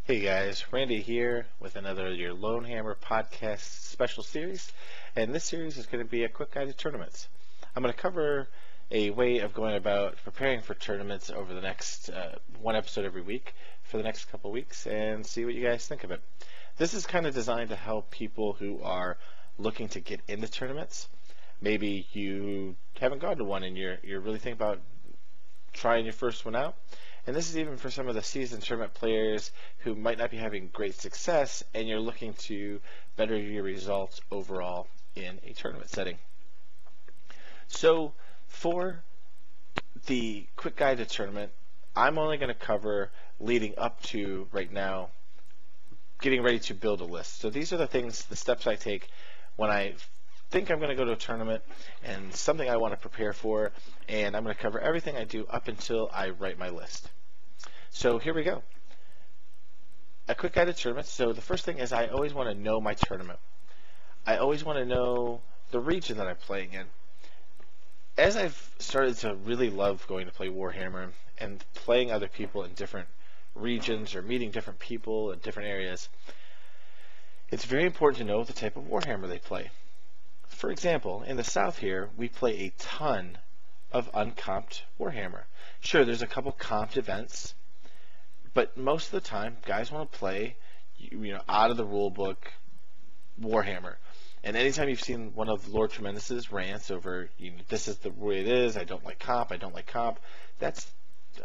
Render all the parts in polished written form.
Hey guys, Randy here with another your LoneHammer podcast special series, and this series is going to be a quick guide to tournaments. I'm going to cover a way of going about preparing for tournaments over the next one episode every week for the next couple weeks, and see what you guys think of it. This is kind of designed to help people who are looking to get into tournaments. Maybe you haven't gone to one and you're really thinking about trying your first one out. And this is even for some of the seasoned tournament players who might not be having great success and you're looking to better your results overall in a tournament setting. So for the quick guide to tournament, I'm only going to cover leading up to right now getting ready to build a list. So these are the steps I take when I think I'm going to go to a tournament and something I want to prepare for, and I'm going to cover everything I do up until I write my list. So here we go. A quick guide to tournaments. So the first thing is I always want to know my tournament. I always want to know the region that I'm playing in. As I've started to really love going to play Warhammer and playing other people in different regions or meeting different people in different areas, it's very important to know the type of Warhammer they play. For example, in the South here, we play a ton of uncomped Warhammer. Sure, there's a couple comped events, but most of the time, guys want to play, out of the rule book Warhammer. And anytime you've seen one of Lord Tremendous's rants over, this is the way it is, I don't like comp, that's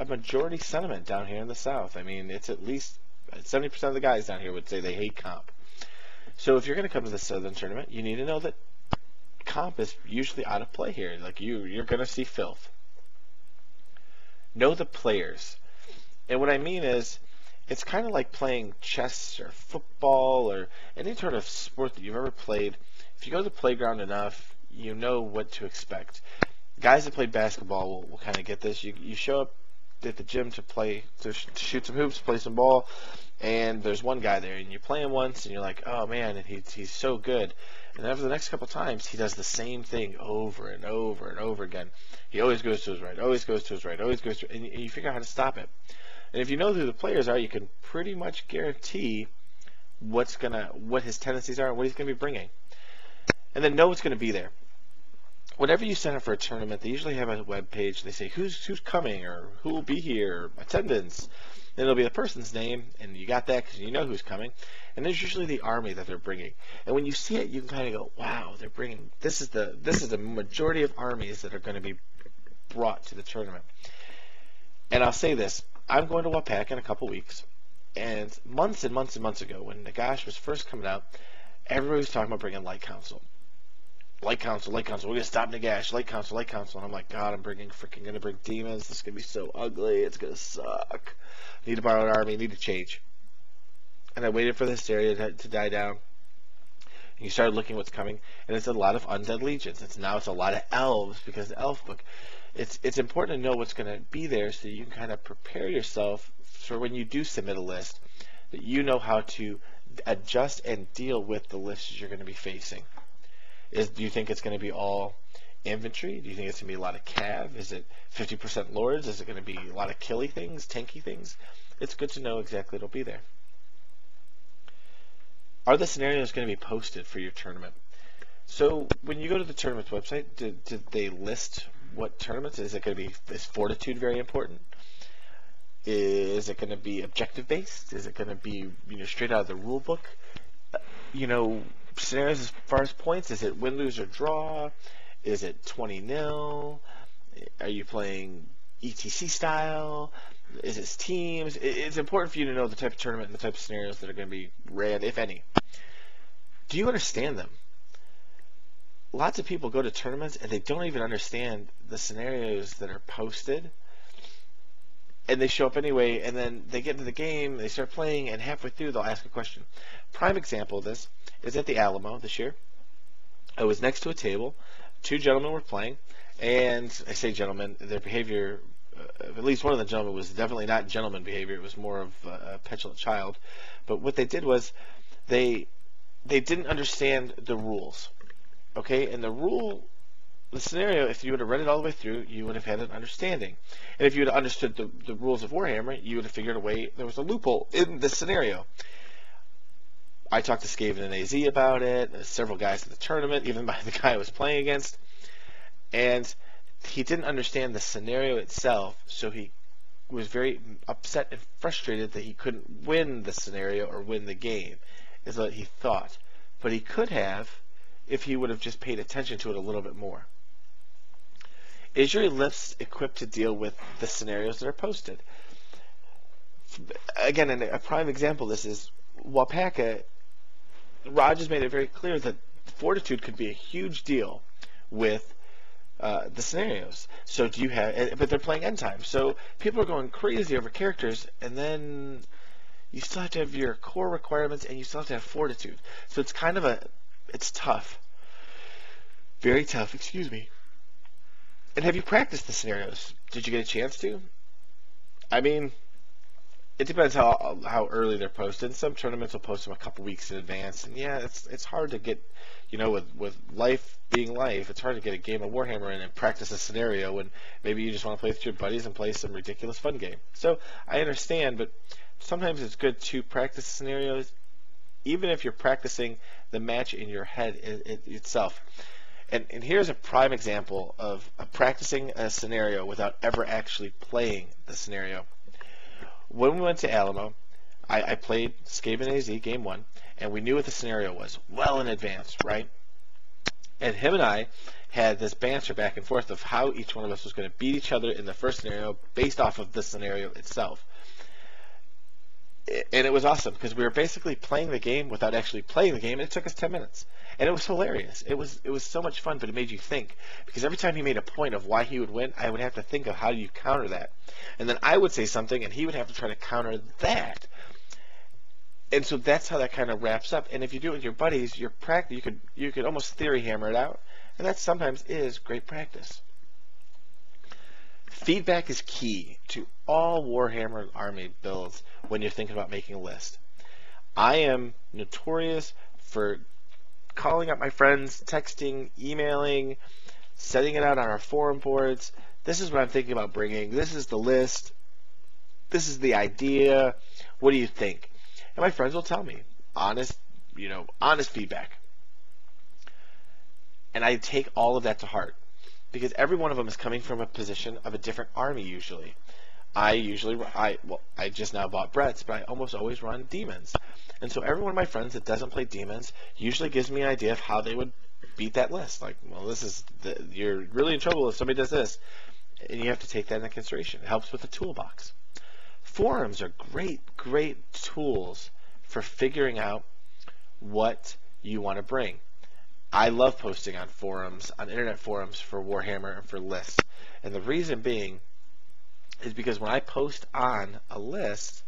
a majority sentiment down here in the South. I mean, it's at least 70% of the guys down here would say they hate comp. So if you're going to come to the Southern tournament, you need to know that comp is usually out of play here. Like you're going to see filth. Know the players. And what I mean is, it's kind of like playing chess or football or any sort of sport that you've ever played. If you go to the playground enough, you know what to expect. Guys that play basketball will kind of get this. You show up at the gym to shoot some hoops, play some ball, and there's one guy there, and you play him once, and you're like, oh man, and he's so good. And after the next couple times, he does the same thing over and over and over again. He always goes to his right, always goes to his right, always goes to, and you figure out how to stop it. And if you know who the players are, you can pretty much guarantee what his tendencies are and what he's going to be bringing. And then know what's going to be there. Whenever you sign up for a tournament, they usually have a web page. They say who's coming or who will be here, attendance. Then it'll be the person's name, and you got that because you know who's coming. And there's usually the army that they're bringing. And when you see it, you can kind of go, wow, they're bringing. This is the majority of armies that are going to be brought to the tournament. And I'll say this: I'm going to WAPAC in a couple weeks, and months ago, when Nagash was first coming out, everybody was talking about bringing Light Council. light council, light council. We're gonna stop Nagash. Light council, light council. And I'm like, God, I'm gonna bring demons. This is gonna be so ugly. It's gonna suck. Need to borrow an army. Need to change. And I waited for the hysteria to die down. And you started looking what's coming, and it's a lot of undead legions. It's a lot of elves, because the elf book. It's important to know what's going to be there so you can kind of prepare yourself for when you do submit a list, that you know how to adjust and deal with the lists you're going to be facing. Do you think it's going to be all infantry? Do you think it's going to be a lot of cav? Is it 50% lords? Is it going to be a lot of killy things, tanky things? It's good to know exactly what'll be there. Are the scenarios going to be posted for your tournament? So when you go to the tournament's website, did they list what tournaments? Is fortitude very important? Is it going to be objective based? Is it going to be straight out of the rule book? Scenarios as far as points. Is it win, lose, or draw? Is it 20-0? Are you playing ETC style? Is it teams? It's important for you to know the type of tournament and the type of scenarios that are going to be ran, if any. Do you understand them? Lots of people go to tournaments and they don't even understand the scenarios that are posted, and they show up anyway, and then they get into the game, they start playing, and halfway through they'll ask a question. Prime example of this is at the Alamo this year. I was next to a table. Two gentlemen were playing, and I say gentlemen, their behavior, at least one of the gentlemen, was definitely not gentleman behavior. It was more of a petulant child. But what they did was they didn't understand the rules. Okay, and the scenario, if you would have read it all the way through, you would have had an understanding. And if you would have understood the rules of Warhammer, you would have figured a way, there was a loophole in this scenario. I talked to Skaven and AZ about it, several guys at the tournament, even by the guy I was playing against, and he didn't understand the scenario itself, so he was very upset and frustrated that he couldn't win the scenario or win the game, is what he thought. But he could have if he would have just paid attention to it a little bit more. Is your list equipped to deal with the scenarios that are posted? Again, a prime example of this is Wapaka. Rogers made it very clear that fortitude could be a huge deal with the scenarios. So do you have? But they're playing end time, so people are going crazy over characters, and then you still have to have your core requirements, and you still have to have fortitude. So it's kind of it's tough, very tough. Excuse me. And have you practiced the scenarios? Did you get a chance to? I mean, it depends how early they're posted. Some tournaments will post them a couple weeks in advance, and yeah, it's hard to get, with life being life, it's hard to get a game of Warhammer in and practice a scenario when maybe you just want to play with your buddies and play some ridiculous fun game. So I understand, but sometimes it's good to practice scenarios, even if you're practicing the match in your head itself. And here's a prime example of practicing a scenario without ever actually playing the scenario. When we went to Alamo, I played Skaven AZ game 1, and we knew what the scenario was well in advance, right? And him and I had this banter back and forth of how each one of us was going to beat each other in the first scenario based off of the scenario itself. And it was awesome because we were basically playing the game without actually playing the game, and it took us 10 minutes. And it was hilarious. It was so much fun, but it made you think. Because every time he made a point of why he would win, I would have to think of how do you counter that. And then I would say something, and he would have to try to counter that. And so that's how that kind of wraps up. And if you do it with your buddies, you could almost theory hammer it out. And that sometimes is great practice. Feedback is key to all Warhammer army builds when you're thinking about making a list. I am notorious for calling up my friends, texting, emailing, setting it out on our forum boards. This is what I'm thinking about bringing. This is the list. This is the idea. What do you think? And my friends will tell me honest feedback. And I take all of that to heart. Because every one of them is coming from a position of a different army usually. I just now bought Brett's, but I almost always run demons. And so every one of my friends that doesn't play demons usually gives me an idea of how they would beat that list. Like, well, you're really in trouble if somebody does this. And you have to take that into consideration. It helps with the toolbox. Forums are great tools for figuring out what you want to bring. I love posting on forums, on internet forums for Warhammer and for lists. And the reason being is because when I post on a list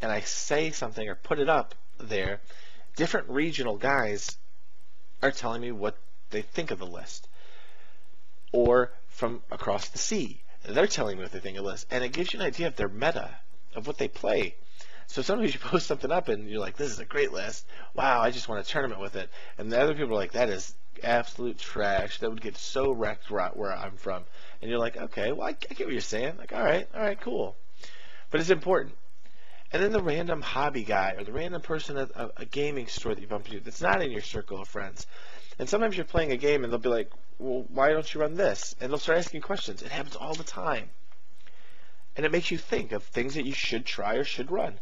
and I say something or put it up there, different regional guys are telling me what they think of the list. Or from across the sea, they're telling me what they think of the list. And it gives you an idea of their meta, of what they play. So sometimes you post something up and you're like, this is a great list. Wow, I just want a tournament with it. And the other people are like, that is absolute trash. That would get so wrecked where I'm from. And you're like, okay, well, I get what you're saying. Like, all right, cool. But it's important. And then the random hobby guy or the random person at a gaming store that you bump into that's not in your circle of friends. And sometimes you're playing a game and they'll be like, well, why don't you run this? And they'll start asking questions. It happens all the time. And it makes you think of things that you should try or should run.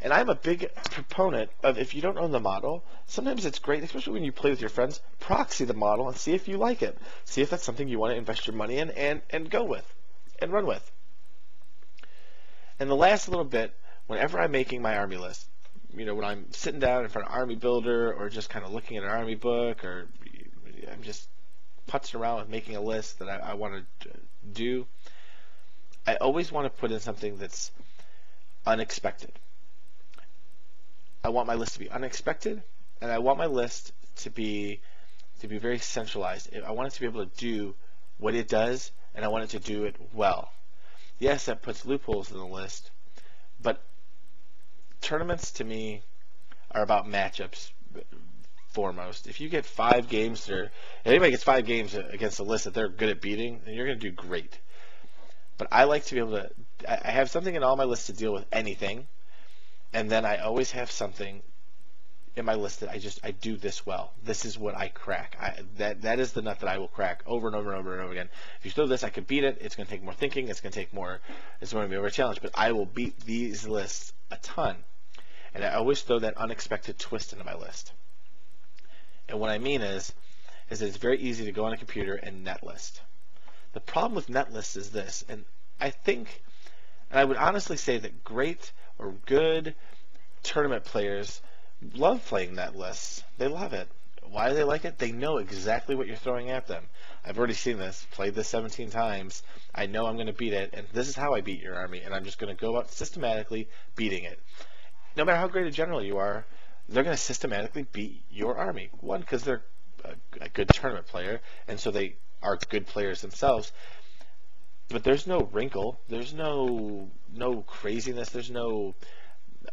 And I'm a big proponent of, if you don't own the model, sometimes it's great, especially when you play with your friends, proxy the model and see if you like it. See if that's something you want to invest your money in and go with and run with. And the last little bit, whenever I'm making my army list, when I'm sitting down in front of Army Builder or just kind of looking at an army book, or I'm just putzing around with making a list that I want to do, I always want to put in something that's unexpected. I want my list to be unexpected, and I want my list to be very centralized. I want it to be able to do what it does, and I want it to do it well. Yes, that puts loopholes in the list, but tournaments to me are about matchups foremost. If you get 5 games, if anybody gets 5 games against a list that they're good at beating, then you're going to do great. But I like to be able to, I have something in all my lists to deal with anything, and then I always have something in my list that I do this well. This is what I crack. That is the nut that I will crack over and over and over and over again. If you throw this, I could beat it. It's going to take more thinking. It's going to be more of a challenge. But I will beat these lists a ton. And I always throw that unexpected twist into my list. And what I mean is that it's very easy to go on a computer and net list. The problem with net lists is this, and I think, and I would honestly say that great or good tournament players love playing net lists. They love it. Why do they like it? They know exactly what you're throwing at them. I've already seen this, played this 17 times. I know I'm going to beat it, and this is how I beat your army, and I'm just going to go about systematically beating it. No matter how great a general you are, they're going to systematically beat your army. One, because they're a good tournament player, and so they are good players themselves. But there's no wrinkle, there's no craziness, there's no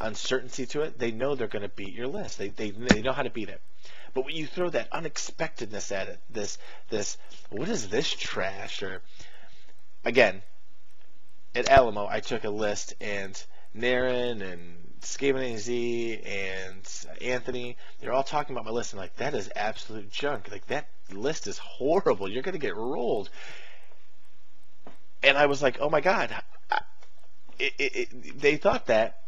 uncertainty to it. They know they're going to beat your list. They know how to beat it. But when you throw that unexpectedness at it, this what is this trash? Or again, at Alamo, I took a list, and Naren and Skaven AZ and Anthony, they're all talking about my list, and like, that is absolute junk. Like, that list is horrible. You're going to get rolled. And I was like, oh my God. They thought that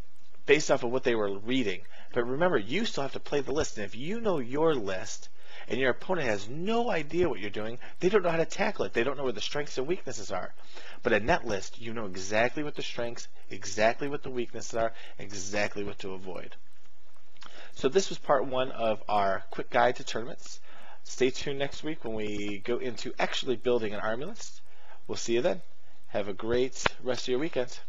based off of what they were reading. But remember, you still have to play the list. And if you know your list and your opponent has no idea what you're doing, they don't know how to tackle it. They don't know where the strengths and weaknesses are. But a net list, you know exactly what the strengths, exactly what the weaknesses are, exactly what to avoid. So this was part 1 of our quick guide to tournaments. Stay tuned next week when we go into actually building an army list. We'll see you then. Have a great rest of your weekend.